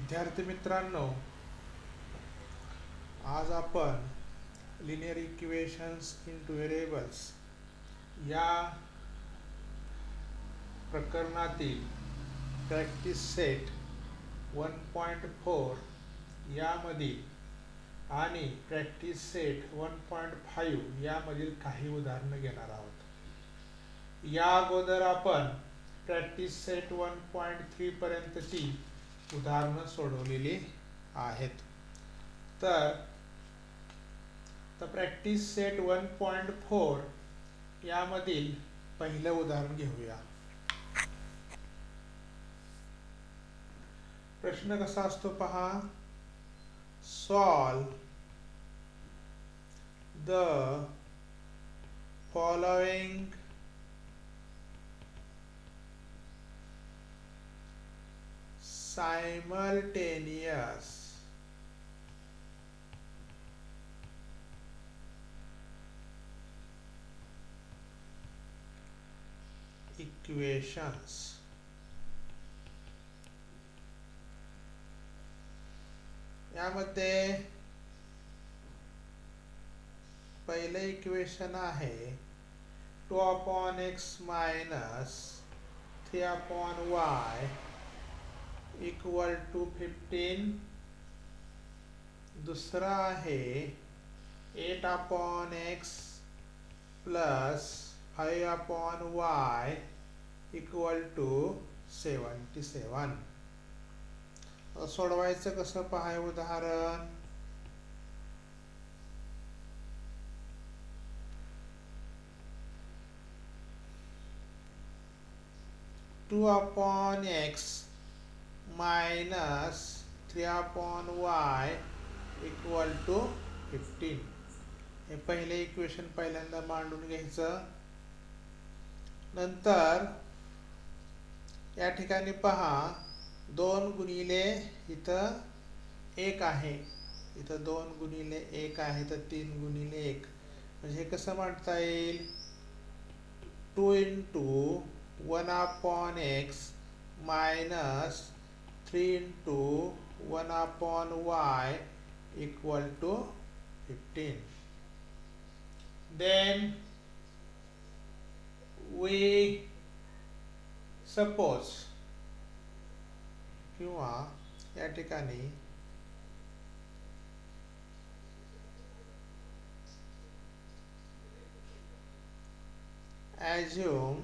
विद्यार्थी मित्रांनो, आज आपण लिनियर इक्वेशन्स इंटू व्हेरिएबल्स या प्रकरणातील प्रॅक्टिस सेट 1.4 यामधील आणि प्रॅक्टिस सेट 1.5 यामधील काही उदाहरणं घेणार आहोत. या अगोदर आपण प्रॅक्टिस सेट 1.3 पर्यंतची उदाहरणं सोडवलेली आहेत. तर प्रॅक्टिस सेट 1.4 यामधील पहिलं उदाहरण घेऊया. प्रश्न कसा असतो पहा. Solve the following simultaneous equations. यामध्ये पहिलं इक्वेशन आहे 2/x minus 3/y equal to 15. दुसरा आहे 8/x plus 5/y equal to 77. सोडवायचं कसं पहा उदाहरण. Two upon x minus 3/y equal to 15. हे पहिले इक्वेशन पहिल्यांदा मांडून घ्यायचं. नंतर या ठिकाणी पहा 2 गुणिले इथं 1 आहे, इथं 2 गुणिले 1 आहे, तर 3 गुणिले 1 म्हणजे हे कसं मांडता येईल. 2 into 1/x minus 3 into 1/y equal to 15. Then we suppose किंवा या ठिकाणी assume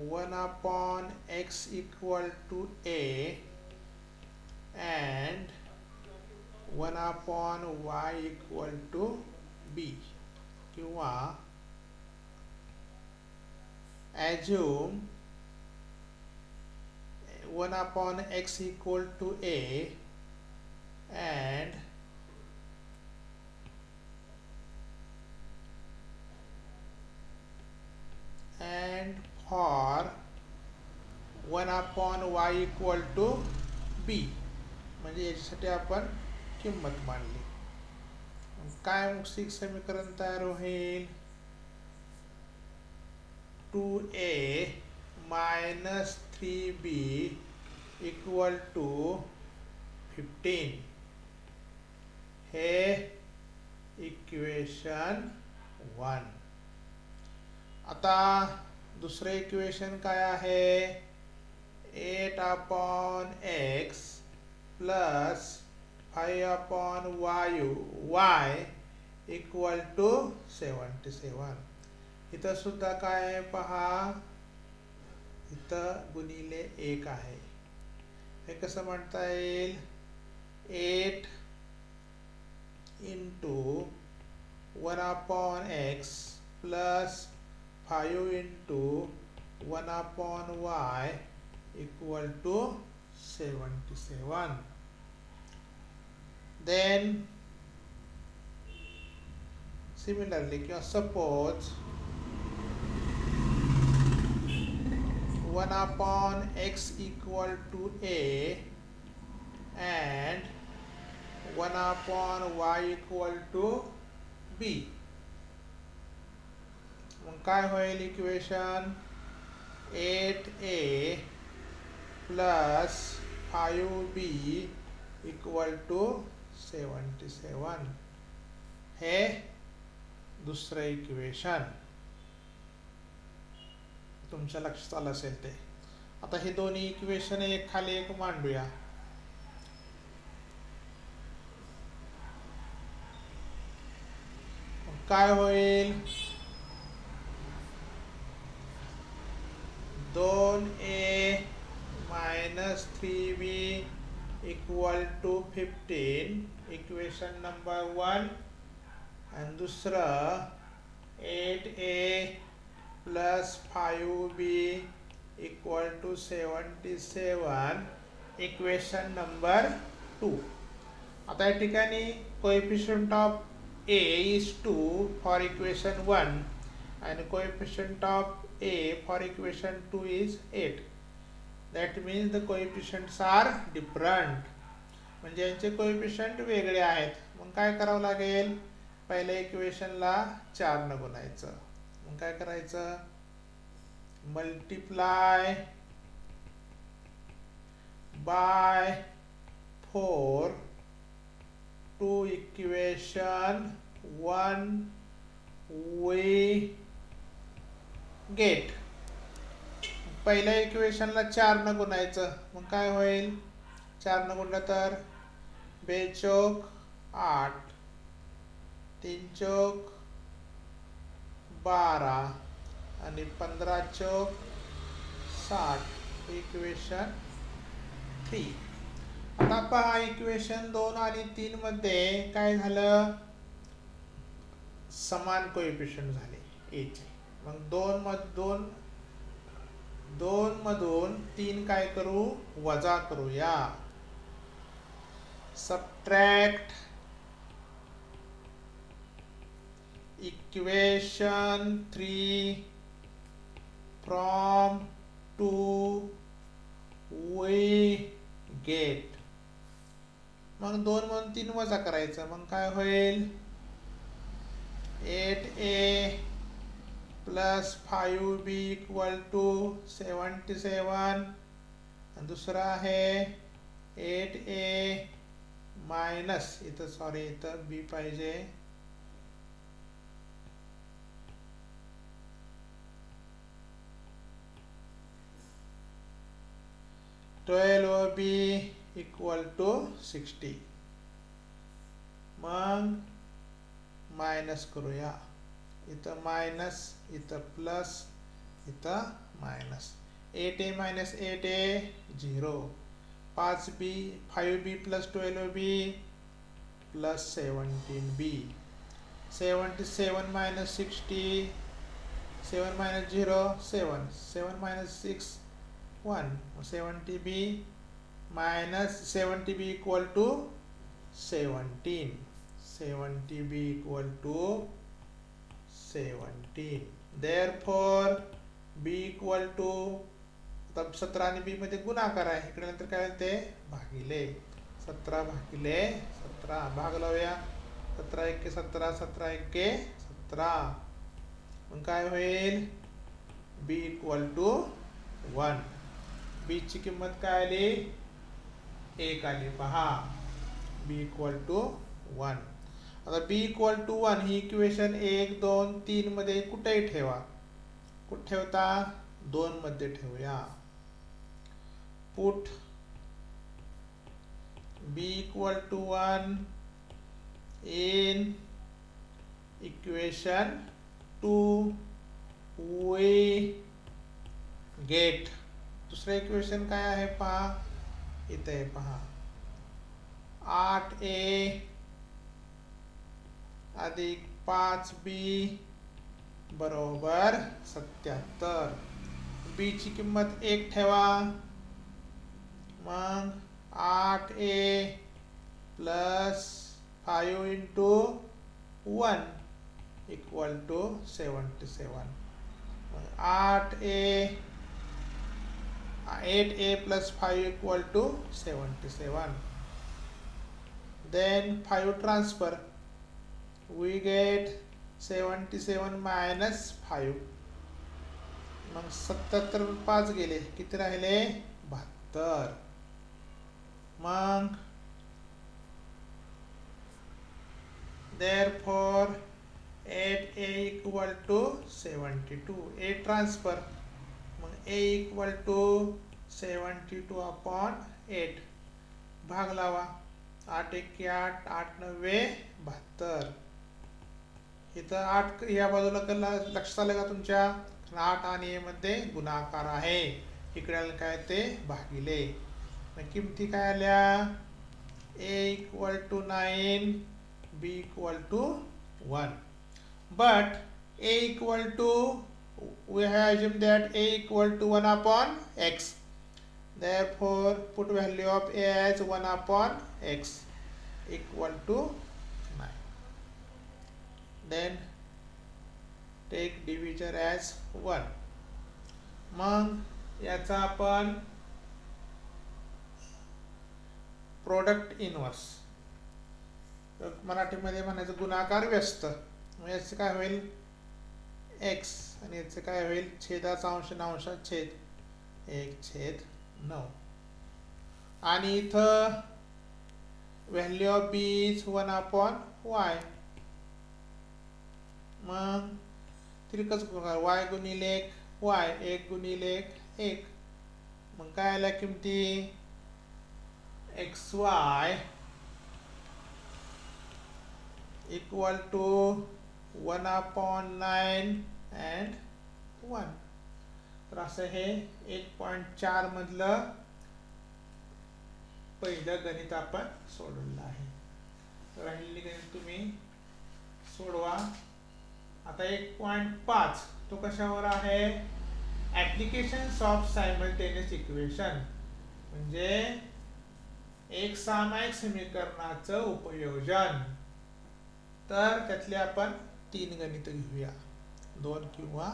1/x equal to a and 1/y equal to b, किंवा assume 1/x equal to a and for 1/y equal to b. म्हणजे याच्यासाठी आपण किंमत मांडली. काय मग समीकरण तयार होईल. 2a minus 3b equal to 15. हे इक्वेशन 1. आता दुसरे इक्वेशन काय आहे. 8/x plus 5/y equal to 77. इथं सुद्धा काय आहे पहा, इथं गुणिले 1 आहे. हे कसं म्हणता येईल. 8 into 1/x plus 5 into 1/y equal to 77. Then similarly, suppose 1/x equal to a and 1/y equal to b. मग काय होईल equation. 8a plus 5b equal to 77 हे दुसरं इक्वेशन. तुमच्या लक्षात आलं असेल ते. आता हे दोन्ही इक्वेशन एक खाली एक मांडूया. काय होईल? 2a minus 3b equal to 15 equation number 1. आणि दुसरं 8a plus 5b equal to 77 equation number 2. आता या ठिकाणी coefficient of a is 2 for equation 1 and coefficient of a for equation 2 is 8. That means the coefficients are different. म्हणजे यांचे coefficient वेगळे आहेत. मग काय करावं लागेल? पहिल्या इक्वेशनला 4 ने गुणायचं. मग काय करायचं? Multiply by 4 to equation 1 we get. पहिल्या इक्वेशनला 4 ने गुणायचं. मग काय होईल? 4 ने गुणलं तर 2 चौक 8, 3 चौक 12 आणि 15 चौक 60 इक्वेशन 3. आता पहा इक्वेशन 2 आणि 3 मध्ये काय झालं? समान कोएफिशियंट झाले a चे. मग 2 मधून 3 काय करू? वजा करूया. Subtract equation 3 from 2 we get. मग 2 मधून 3 वजा करायचं. मग काय होईल? 8a plus 5b equal to 77. दुसरा आहे 8a मायनस, इथं b पाहिजे, 12b इक्वल टू 60. मग मायनस करूया. इथं मायनस, इथं प्लस, इथं minus. 8a minus 8a 0. 5b plus 12b plus 17b. 77 minus 60, 7 minus 0 7, 7 minus 6 1. 70b minus 70b equal to 17. 70b equal to 17. Therefore b equal to, तब 17 आणि b मध्ये गुणाकार आहे. इकडे नंतर काय होते? भागिले. 17 भागिले 17 भाग लावूया. 17 एके 17, 17 एके 17. मग काय होईल? b equal to 1. b ची किंमत काय आली? 1 आली. पहा b इक्वल टू 1. आता b इक्वल टू 1 ही इक्वेशन 1, 2, 3 मध्ये कुठेही ठेवा. कुठे ठेवता? 2 मध्ये ठेवूया. Put b equal to 1 in equation 2 we get. दुसरं इक्वेशन काय आहे पहा. इथे आहे पहा. 8a अधिक 5b बरोबर 77. b ची किंमत 1 ठेवा. मग 8a plus 5 into 1 equal to 77. 8a plus 5 equal to 77. Then 5 transfer. We get 77 minus 5. मग 77 5 गेले. किती राहिले? 72. 72. मग therefore 8a equal to 72. 8 transfer, मग a equal to 72 upon 8. भाग लावा. 8 एके 8, 8 नव्वे 72. इथं 8 या बाजूला लक्षात आलं का तुमच्या? 8 आणि a मध्ये गुणाकार आहे. इकडे आलं काय ते भागिले. मग किमती काय आल्या? a equal to 9, b equal to 1. But a equal to, we have assumed that a equal to 1 upon x. Therefore, put value of a as 1 upon x equal to 9. Then take divisor as 1. मग याचा आपण product inverse, मराठीमध्ये म्हणायचं गुणाकार व्यस्त. मग याचं काय होईल? x आणि याचं काय होईल? छेदाचा अंश अंशात छेद, 1/9. आणि इथं value of b is 1 upon y. मग तिरकस गुणाकार y गुणिले y, 1 गुणिले 1. मग काय आल्या किमती? xy equal to 1 upon 9 and 1. तर असं हे 1.4 मधलं पहिलं गणित आपण सोडवलं आहे. राहिलेली गणित तुम्ही सोडवा. आता 1.5 तो कशावर आहे? ऍप्लिकेशन्स ऑफ सायमल्टेनियस इक्वेशन, म्हणजे एक सामायिक समीकरणाचं उपयोजन. तर त्यातले आपण 3 गणित घेऊया, 2 किंवा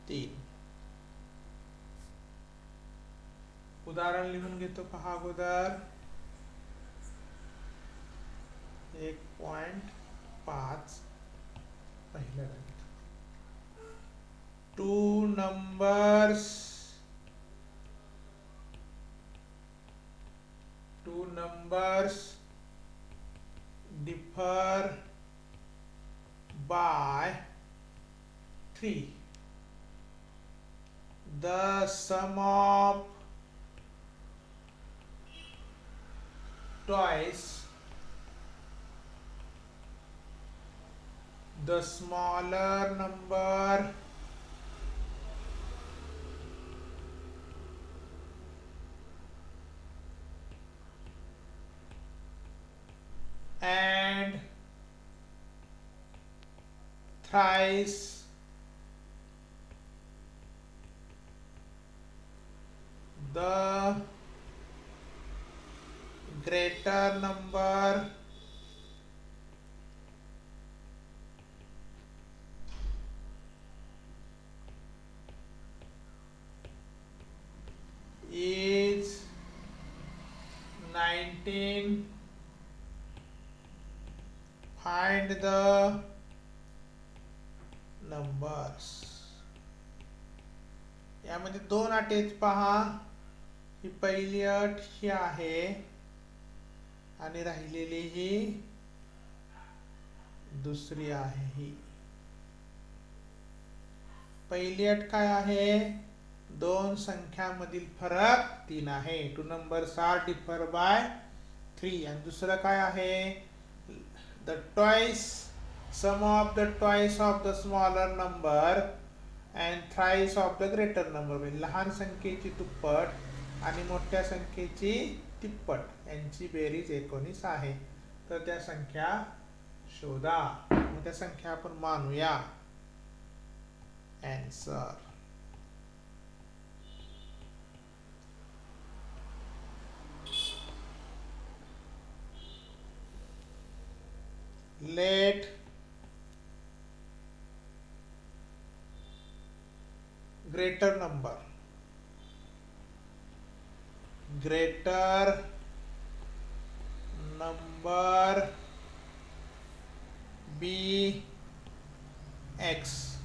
3. उदाहरण लिहून घेतो पहा अगोदर. 1.5 पहिलं गणित. 2 numbers differ by 3. The sum of twice the smaller number and thrice the greater number is 19. Find the numbers. यामध्ये 2 अटी आहेत पहा. ही पहिली अट ही आहे आणि राहिलेली ही दुसरी आहे. ही पहिली अट काय आहे? 2 संख्यांमधील फरक 3 आहे. 2 numbers are differ by 3. आणि दुसरं काय आहे? The twice, sum of the twice of the smaller number and thrice of the greater number. म्हणजे लहान संख्येची दुप्पट आणि मोठ्या संख्येची तिप्पट यांची बेरीज 19 आहे. तर त्या संख्या शोधा. मग त्या संख्या आपण मानूया. Answer let greater number be x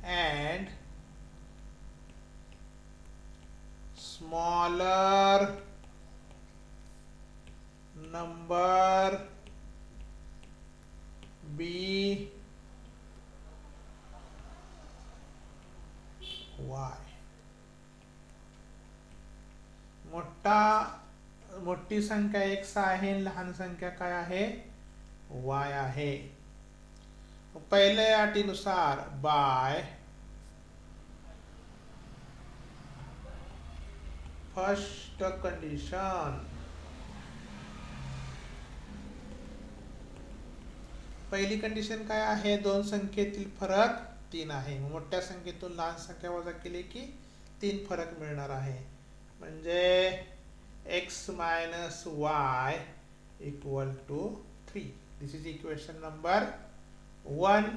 and smaller number be y. मोठी संख्या x आहे, लहान संख्या काय आहे, y आहे. पहिल्या अटीनुसार बाय फर्स्ट कंडिशन, पहिली कंडिशन काय आहे, दोन संख्येतील फरक 3 आहे. मोठ्या संख्येतून लहान संख्या वजा केली की 3 फरक मिळणार आहे. म्हणजे x minus y equal to 3. This is equation number 1.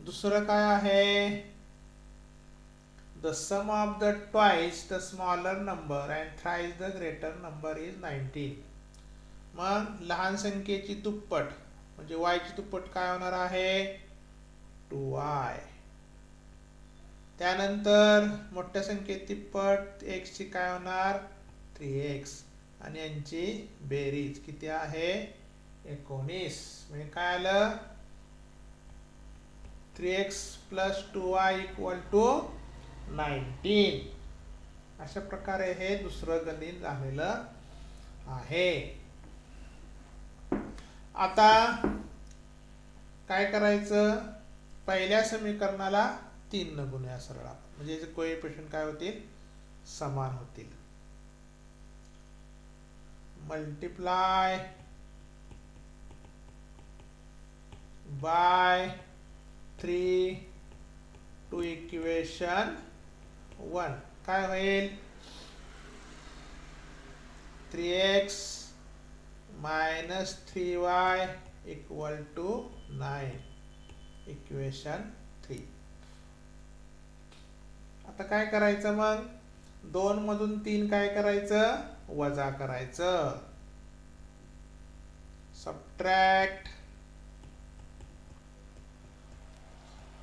दुसरं काय आहे, the sum of the twice the smaller number and thrice the greater number is 19. मग लहान संख्येची दुप्पट म्हणजे y ची दुप्पट काय होणार आहे, 2y. त्यानंतर मोठ्या संख्येची पट x ची काय होणार, 3x. आणि यांची बेरीज किती आहे, 19. म्हणजे काय आलं, 3x plus 2y equal to 19. अशा प्रकारे हे दुसरं गणित झालेलं आहे. आता काय करायचं, पहिल्या समीकरणाला 3 न गुणूया सरळ, म्हणजे कोएफिशियंट काय होतील, समान होतील. मल्टिप्लाय बाय 3 टू इक्वेशन 1 काय होईल, 3x minus 3y equal to 9. Equation 3. आता काय करायचं, मग 2 मधून 3 काय करायचं, वजा करायचं. Subtract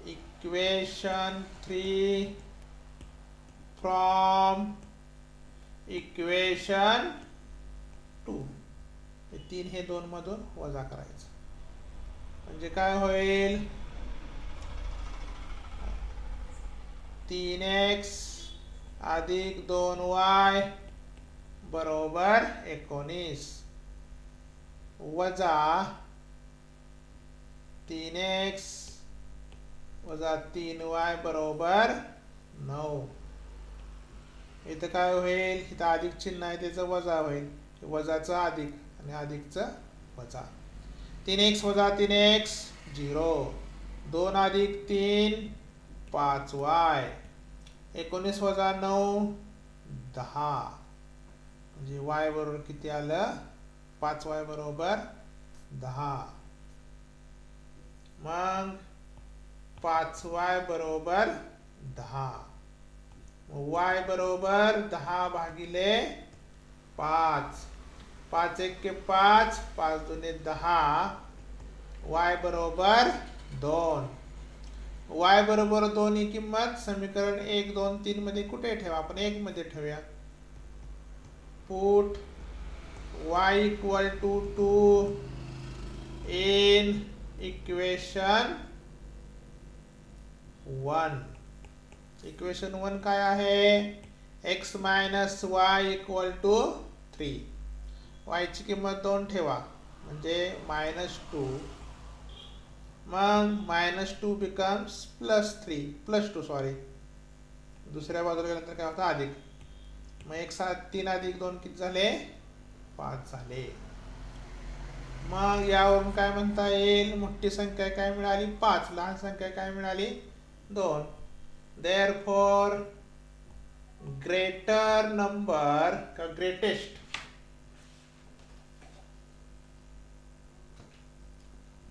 equation 3 from equation 2. 3 हे 2 मधून वजा करायचं. म्हणजे काय होईल, 3x अधिक 2y बरोबर 19 वजा 3x वजा 3y बरोबर 9. इथं काय होईल, इथं अधिक चिन्ह आहे त्याचं वजा होईल, वजाचं अधिक आणि अधिकचं वजा. 3x वजा 3x 0, 2 अधिक 3 5y, 19 वजा 9 10. म्हणजे y बरोबर किती आलं, 5y बरोबर 10. मग 5y बरोबर 10. y बरोबर 10 भागिले 5. 5 1 के 5, 5 2 10. y बरोबर 2. y बरोबर 2 ही किंमत समीकरण 1 2 3 मध्ये कुठे ठेवा, आपण 1 मध्ये ठेवूया. Put y equal to 2 in equation 1. Equation 1 काय आहे, x minus y equal to 3. y ची किंमत 2 ठेवा म्हणजे -2. मग -2 becomes +2 सॉरी, दुसऱ्या बाजूला गेल्यानंतर काय होतं, अधिक. मग 3 अधिक 2 किती झाले, 5 झाले. मग यावरून काय म्हणता येईल, मोठी संख्या काय मिळाली, 5. लहान संख्या काय मिळाली, 2. देअरफॉर ग्रेटर नंबर का ग्रेटेस्ट,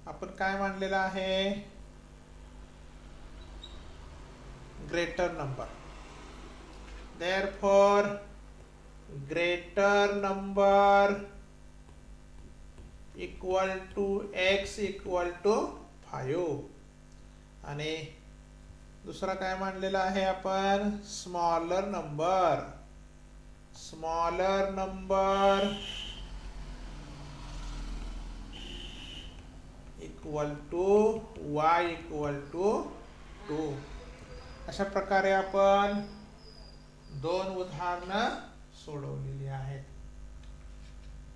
आपण काय मानलेलं आहे, greater number. Therefore greater number equal to x equal to 5. आणि दुसरा काय मांडलेला आहे आपण? Smaller number. Smaller number equal to y equal to 2. अशा प्रकारे आपण 2 उदाहरणं सोडवलेली आहेत.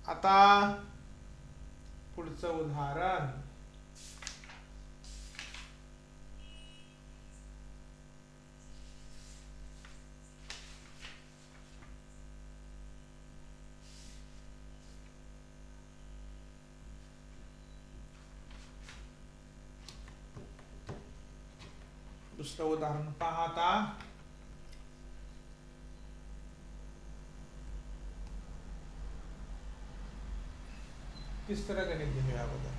आता पुढचं उदाहरण. दुसरं उदाहरण पहा आता. तिसरं गणित घेऊया अगोदर,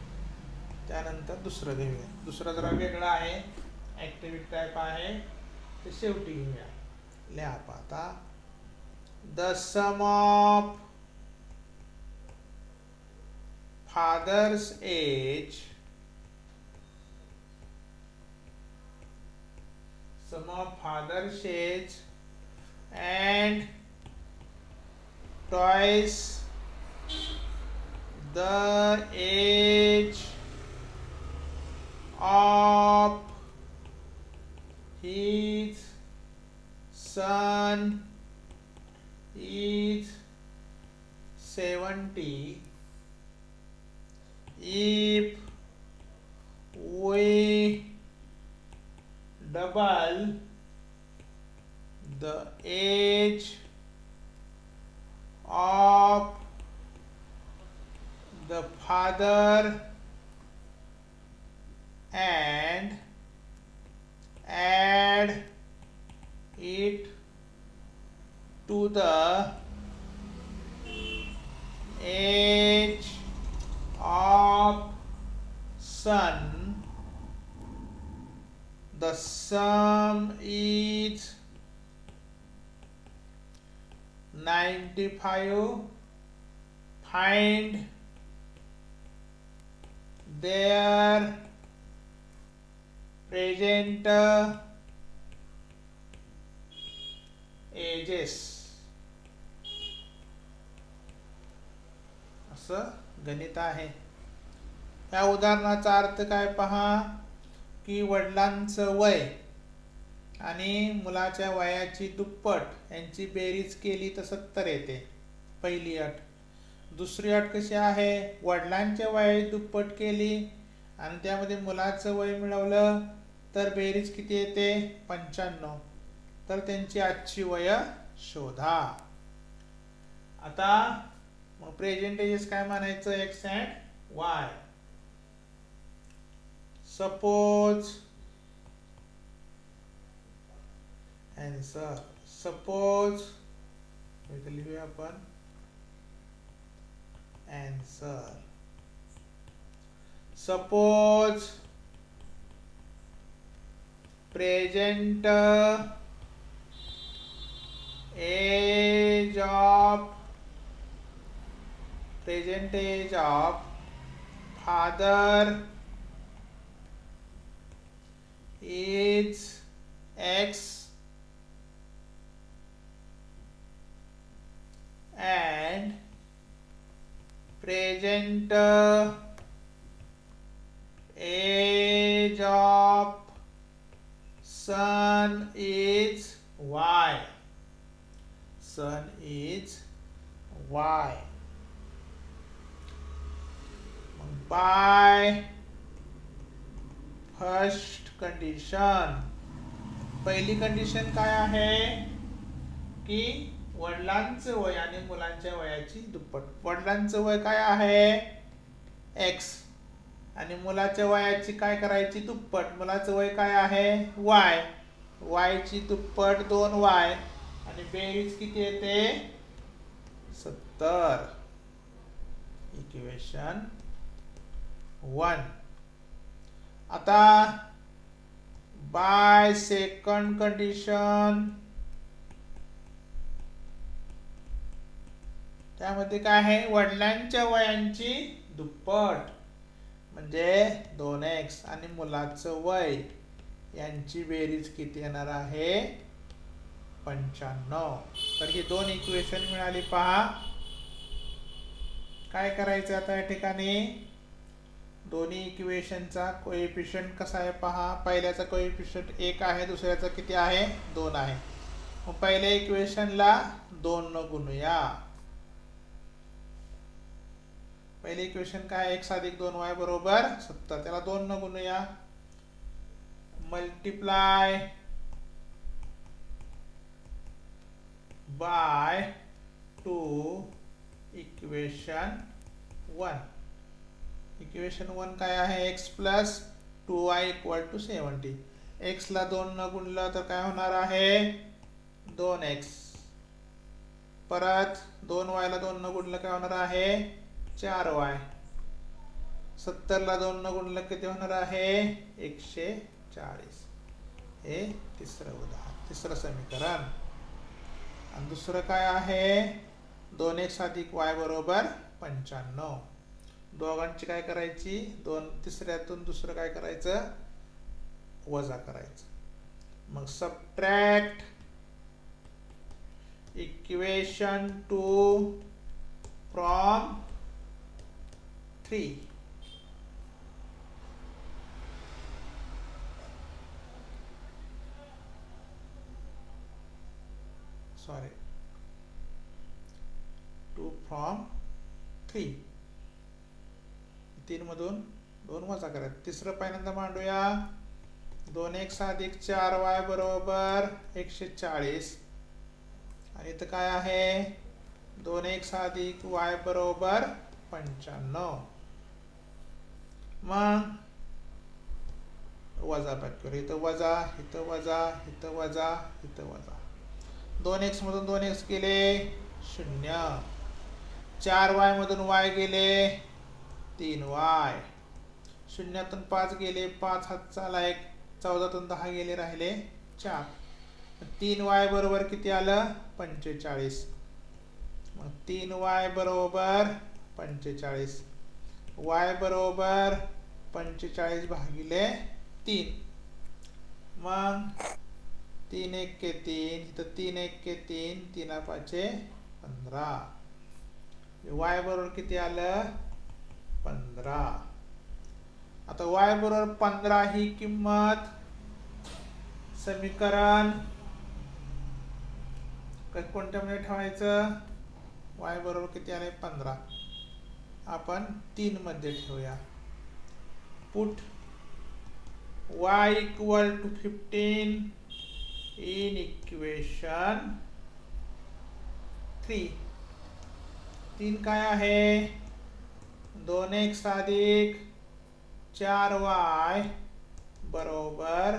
त्यानंतर दुसरं घेऊया. दुसरं जरा वेगळं आहे, ऍक्टिव्हिटी टाईप आहे, ते शेवटी घेऊया. लिहा आता. The sum of father's age and twice the age of his son is 70 if we double the age of the father and add it to the age of son, the sum is 95. Find their present ages. असं गणित आहे. या उदाहरणाचा अर्थ काय पहा, की वडिलांचं वय आणि मुलाच्या वयाची दुप्पट यांची बेरीज केली तर 70 येते, पहिली अट. दुसरी अट कशी आहे, वडिलांच्या वयाची दुप्पट केली आणि त्यामध्ये मुलाचं वय मिळवलं तर बेरीज किती येते? 95. तर त्यांची आजची वय शोधा. आता मग प्रेझेंट एजेस काय म्हणायचं? X and Y. Suppose answer. Suppose इथे लिहूया आपण answer. Suppose present age of father is x and present age of son is y. Son is y. By first condition, पहिली कंडिशन काय आहे, की वडिलांचं वय आणि मुलांच्या वयाची दुप्पट. वडिलांचं वय काय आहे? x आणि मुलाच्या वयाची काय करायची? दुप्पट. मुलाचं वय काय आहे? y. y ची दुप्पट 2y आणि बेरीज किती येते? 70. इक्वेशन 1. आता बाय सेकंड कंडिशन, त्यामध्ये काय आहे? वडिलांच्या वयांची दुप्पट म्हणजे 2x आणि मुलाचं वय यांची बेरीज किती येणार आहे 95. तर ही दोन इक्वेशन मिळाली पहा. काय करायचं आता या ठिकाणी दोन्ही इक्वेशनचा कोएफिशियंट कसा आहे पहा. पहिल्याचा कोएफिशियंट 1 आहे, दुसऱ्याचा किती आहे 2 आहे. मग पहिल्या इक्वेशनला 2 न गुणूया. पहिले इक्वेशन काय x अधिक 2y बरोबर 70. त्याला 2 न गुणूया. Multiply by 2 equation 1. इक्वेशन 1 काय आहे x plus 2y equal to 70. x ला 2 न गुणलं तर काय होणार आहे 2x. परत 2y ला 2 न गुणलं काय होणार आहे 4y. 70 ला 2 न गुणलं किती होणार आहे 140. हे तिसरं समीकरण. आणि दुसरं काय आहे 2x अधिक y बरोबर 95. दोघांची काय करायची तिसऱ्यातून दुसरं काय करायचं वजा करायचं. मग subtract equation 2 from 3. Sorry 2 from 3. 3 मधून 2 वजा करायचं. तिसरं पहिल्यांदा मांडूया. 2x अधिक 4y बरोबर 140. आणि इथं काय आहे 2x अधिक y बरोबर 95. मग वजा पॅक्टर इथं वजा, इथं वजा, इथं वजा, इथं वजा. 2x मधून 2x गेले 0. 4y मधून y गेले 3y. 0तून 5 गेले 5 हात चाला 1. 14तून 10 गेले राहिले 4. 3y बरोबर किती आलं 45. मग 3y बरोबर 45. y बरोबर 45 भागिले 3. मग 3 1 के 3. इथं 3 1 के 3. 3 5 15. y बरोबर किती आलं 15. आता y बरोबर 15 ही किंमत समीकरण कोणत्या मध्ये ठेवायचं y बरोबर किती आले 15 आपण 3 मध्ये ठेवूया. Put y equal to 15 in equation 3. 3 काय आहे 2x अधिक 4y बरोबर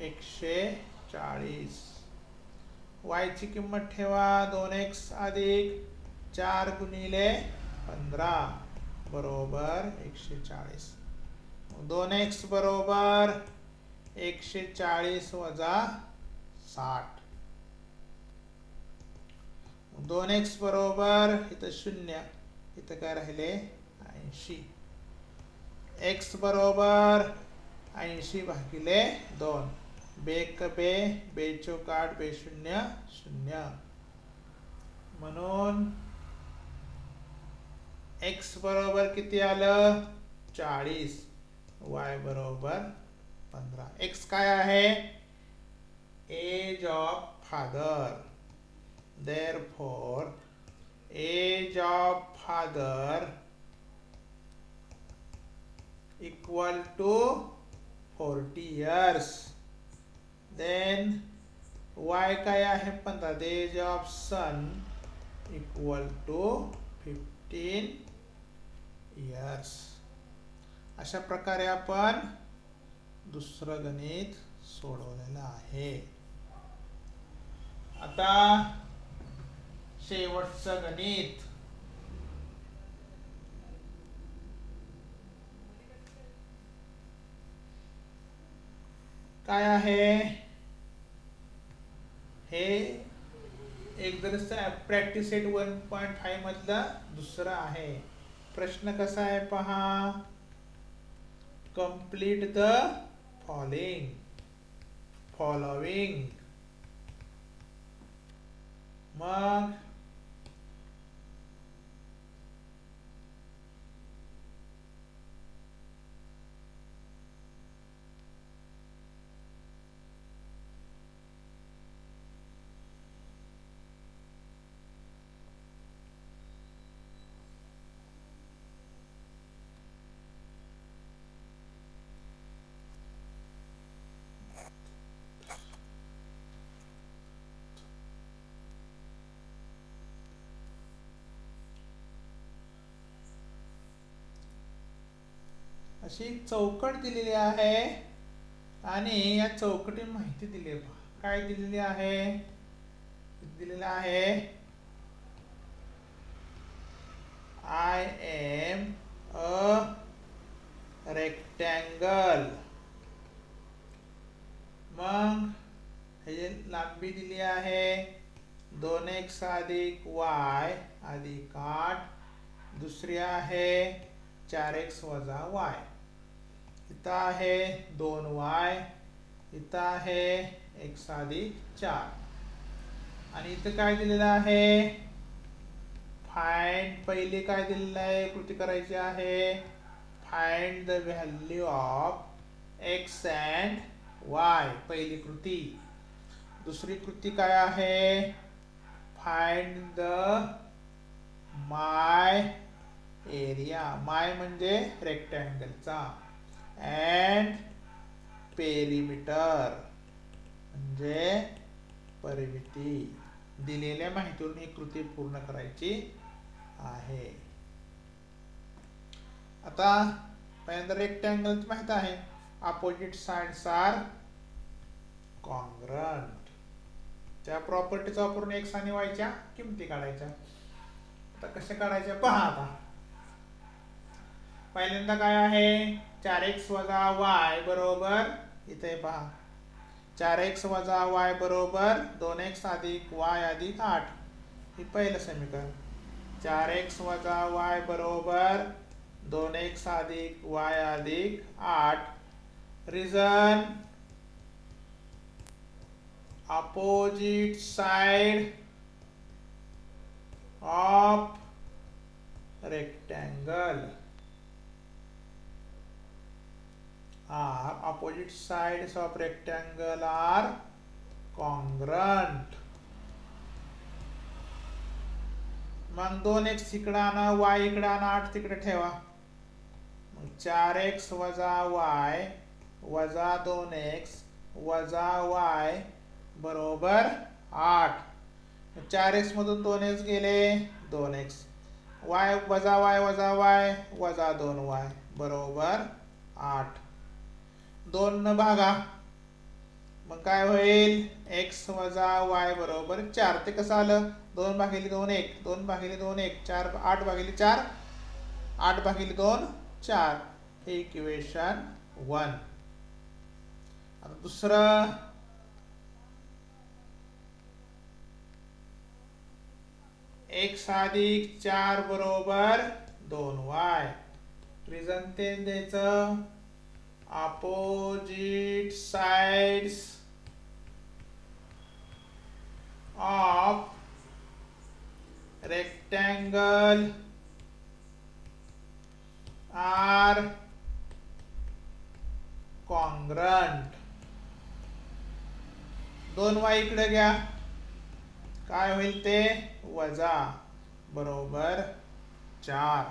140. y ची किंमत ठेवा 2x अधिक 4 गुणिले 15 बरोबर 140. 2x बरोबर 140 वजा 60. 2x बरोबर इथं 0, इथं काय राहिले 80. x बरोबर 80 भागिले 2. बेक बे बेचोक 8 बे 0 0. म्हणून x बरोबर किती आलं 40. y बरोबर 15. x काय आहे age of father. Therefore, age of father equal to 40 years. Then y काय आहे 15. The age of son equal to 15 years. अशा प्रकारे आपण दुसरं गणित सोडवलेलं आहे. आता शेवटचं गणित काय आहे हे एक प्रॅक्टिस सेट 1.5 मधला दुसरा आहे. प्रश्न कसा आहे पहा. Complete the falling, following. मग अशी चौकट दिलेली आहे आणि या चौकटी माहिती दिली आहे. काय दिलेली आहे? दिलेलं आहे आय एम अ रेक्टँगल. मग हे लांबी दिली आहे 2x अधिक y अधिक 8. दुसरी आहे 4x वजा y. इथं आहे 2y. इथं आहे x अधिक 4. आणि इथं काय दिलेलं आहे? फाइंड. पहिली काय दिलेलं आहे? कृती करायची आहे. Find the value of x and y. पहिली कृती. दुसरी कृती काय आहे? फाइंड द माय एरिया. माय म्हणजे रेक्टँगलचा. अँड पेरिमीटर म्हणजे परिमिती. दिलेल्या माहितीवरून ही कृती पूर्ण करायची आहे. आता पहिल्यांदा रेक्टँगल माहित आहे. Opposite sides are congruent. त्या प्रॉपर्टीचा वापरून x आणि y च्या किमती काढायच्या. आता कशा काढायच्या पहा. आता पहिल्यांदा काय आहे? 4x वजा y बरोबर, इथे पहा 4x वजा y बरोबर 2x अधिक y अधिक 8. हे पहिलं समीकरण. 4x वजा y बरोबर 2x अधिक y अधिक 8. Reason opposite side of rectangle are opposite sides of rectangle are congruent. मग 2x इकडे आणा, y इकडे आणा, 8 तिकडे ठेवा. मग 4x वजा y वजा 2x वजा y बरोबर 8. 4x मधून 2x गेले 2x. y वजा y वजा y वजा 2y बरोबर 8. 2 न भागा. मग काय होईल? x वजा y बरोबर 4. ते कसं आलं? 2 भागिले 2 1. 2 भागिले 2 1. 4 8 भागिले 4. 8 भागिले 2 4. हे इक्वेशन 1. आता दुसरं x अधिक 4 बरोबर 2y. रिझन ते द्यायचं. opposite sides of rectangle are congruent. 2y इकडे घ्या. काय होईल ते? वजा बरोबर 4.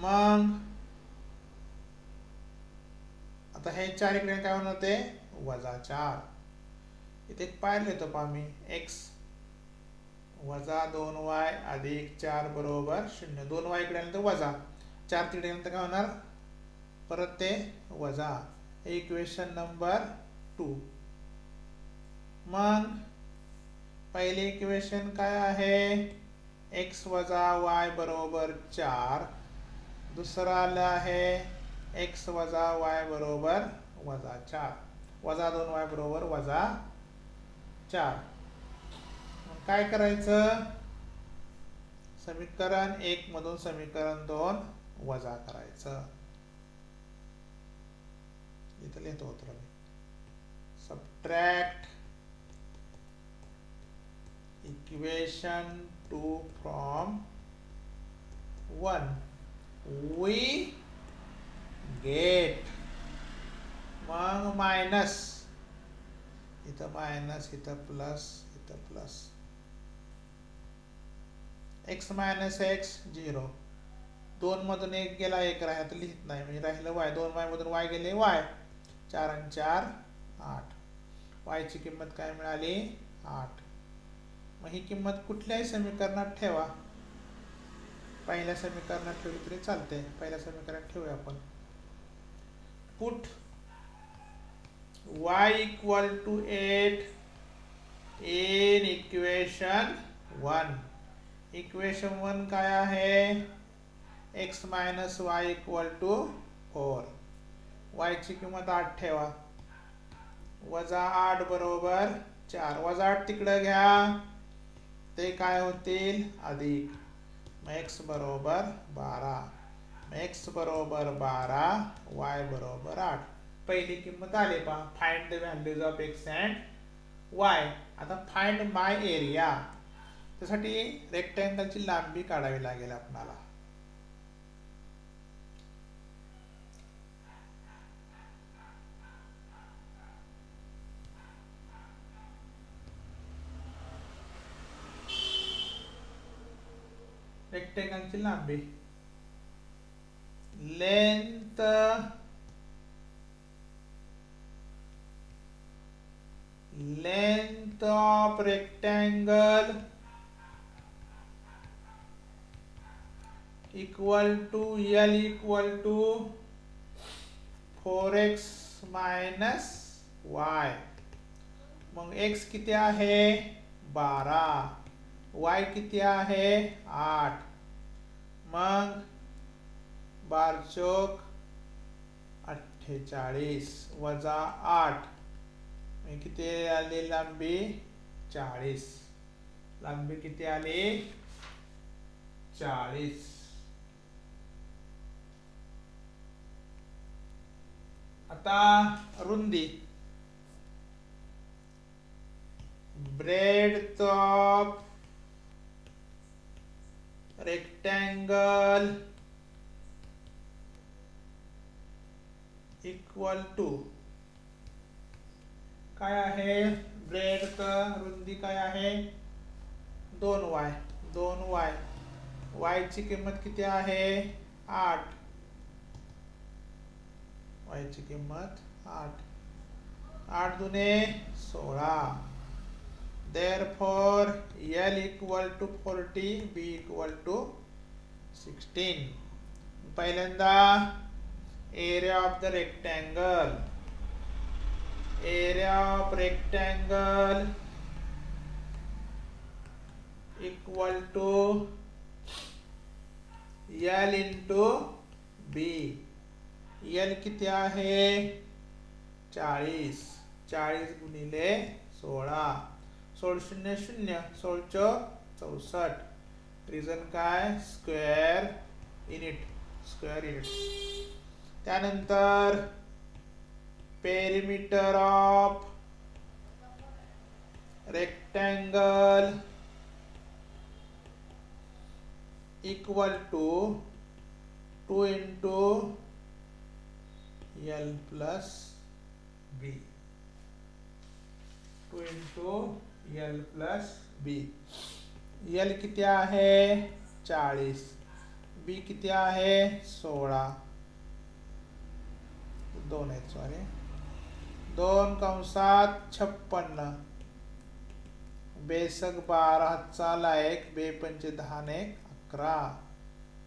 मग आता हे 4 इकडे काय होणार ते? वजा 4. इथे पाहिलं होतं पहा मी. x वजा 2y अधिक 4 बरोबर 0. 2y इकडे आल्यानंतर वजा 4 तिकडे गेल्यानंतर काय होणार? परत ते वजा. Equation number 2. मग पहिले इक्वेशन काय आहे? x वजा y बरोबर 4. दुसरं आलं आहे x वजा y बरोबर वजा 4. वजा 2y बरोबर वजा 4. मग काय करायचं? समीकरण 1 मधून समीकरण 2 वजा करायचं. इथं लिहितो उत्तर मी. Subtract equation 2 from 1, we get, मग मायनस, इथं मायनस, इथं प्लस, इथं प्लस, x मायनस x 0, 2 मधून 1 गेला, 1 राहिला तर लिहित नाही, म्हणजे राहिलं y, 2y मधून y गेले y, 4 आणि 4 8, y ची किंमत काय मिळाली 8. मग ही किंमत कुठल्याही समीकरणात ठेवा, पहिल्या समीकरणात ठेवली तरी चालते. पहिल्या समीकरणात ठेवूया आपण. Put y equal to 8 in equation 1. Equation 1 काय आहे? x minus y equal to 4. y ची किंमत 8 ठेवा, वजा 8 बरोबर 4, वजा 8 तिकडे घ्या, ते काय होतील अधिक, मग x बरोबर 12, x बरोबर 12, y बरोबर 8. पहिली किंमत आली पहा, find the values of x and y. आता फाइंड माय एरिया, त्यासाठी रेक्टँगलची लांबी काढावी लागेल आपल्याला. रेक्टेंगलची लांबी, length of rectangle equal to L equal to 4x minus y. मग x किती आहे 12, y किती आहे 8, मग 12 चौक 48 वजा 8, किती आली लांबी 40. लांबी किती आली 40. आता रुंदी, breadth of rectangle equal to काय आहे, ब्रेडथ रुंदी काय आहे 2y, 2y, y ची किंमत किती आहे 8, y ची किंमत 8, 8 दुने 16. Therefore L equal to 40, B equal to 16. पहिल्यांदा area of the rectangle, area of rectangle equal to L into B. L किती आहे 40, 40 गुणिले 16, 16 शून्य शून्य, 16 64. रिझन काय स्क्वेअर युनिट, स्क्वेअर युनिट. त्यानंतर perimeter of rectangle equal to 2 into L plus B, 2 into L plus B. L किती आहे 40, B किती आहे 16, 2 आहेत सॉरी, 2 कंसात 56, बेसक 12 हातचा 1, बे पंचे 10 ने 11.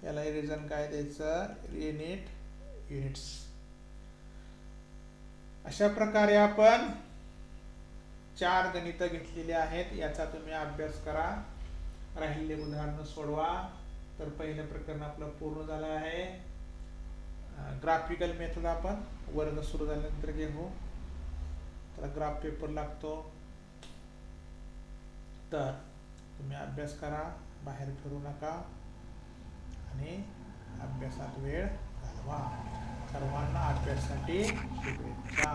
याला रिझन काय द्यायचं युनिट्स. अशा प्रकारे आपण 4 गणित घेतलेली आहेत, याचा तुम्ही अभ्यास करा, राहिलेले उदाहरण सोडवा. तर पहिलं प्रकरण आपलं पूर्ण झालं आहे. ग्राफिकल मेथड आपण वर्ग सुरू झाल्यानंतर घेऊ, तर ग्राफ पेपर लागतो. तर तुम्ही अभ्यास करा, बाहेर फिरू नका आणि अभ्यासात वेळ घालवा. सर्वांना अभ्यासासाठी शुभेच्छा.